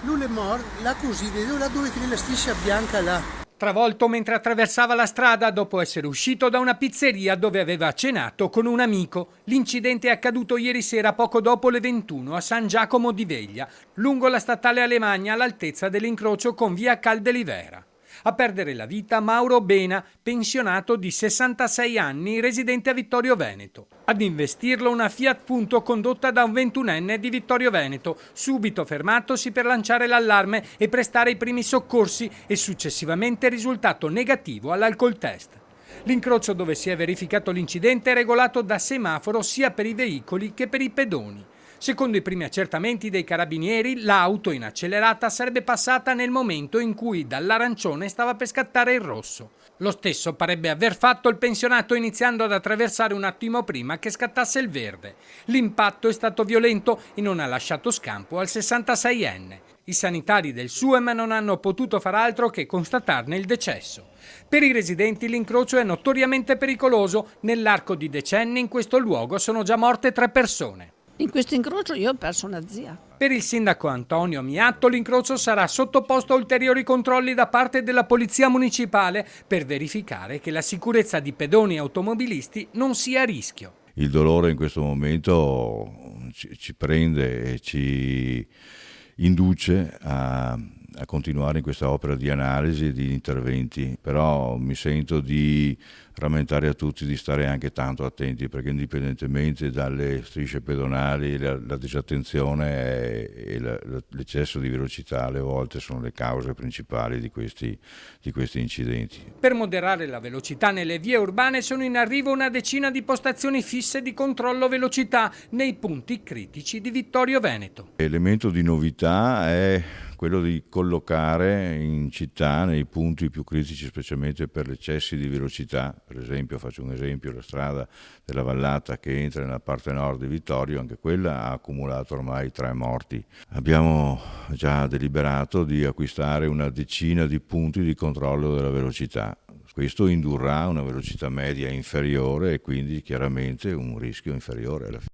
Lui è morto, là così, vedo là dove c'è la striscia bianca là. Travolto mentre attraversava la strada dopo essere uscito da una pizzeria dove aveva cenato con un amico. L'incidente è accaduto ieri sera poco dopo le 21 a San Giacomo di Veglia, lungo la statale Alemagna all'altezza dell'incrocio con via Caldelivera. A perdere la vita Mauro Bena, pensionato di 66 anni, residente a Vittorio Veneto. Ad investirlo una Fiat Punto condotta da un 21enne di Vittorio Veneto, subito fermatosi per lanciare l'allarme e prestare i primi soccorsi e successivamente risultato negativo all'alcol test. L'incrocio dove si è verificato l'incidente è regolato da semaforo sia per i veicoli che per i pedoni. Secondo i primi accertamenti dei carabinieri, l'auto in accelerata sarebbe passata nel momento in cui dall'arancione stava per scattare il rosso. Lo stesso parebbe aver fatto il pensionato iniziando ad attraversare un attimo prima che scattasse il verde. L'impatto è stato violento e non ha lasciato scampo al 66enne. I sanitari del SUEM non hanno potuto far altro che constatarne il decesso. Per i residenti l'incrocio è notoriamente pericoloso. Nell'arco di decenni in questo luogo sono già morte 3 persone. In questo incrocio io ho perso una zia. Per il sindaco Antonio Miatto l'incrocio sarà sottoposto a ulteriori controlli da parte della Polizia Municipale per verificare che la sicurezza di pedoni e automobilisti non sia a rischio. Il dolore in questo momento ci prende e ci induce a continuare in questa opera di analisi e di interventi, però mi sento di rammentare a tutti di stare anche tanto attenti, perché indipendentemente dalle strisce pedonali la disattenzione e l'eccesso di velocità alle volte sono le cause principali di questi incidenti. Per moderare la velocità nelle vie urbane sono in arrivo una decina di postazioni fisse di controllo velocità nei punti critici di Vittorio Veneto. L'elemento di novità è quello di collocare in città, nei punti più critici, specialmente per gli eccessi di velocità, per esempio, faccio un esempio, la strada della Vallata che entra nella parte nord di Vittorio, anche quella ha accumulato ormai 3 morti. Abbiamo già deliberato di acquistare una decina di punti di controllo della velocità. Questo indurrà una velocità media inferiore e quindi chiaramente un rischio inferiore alla fine.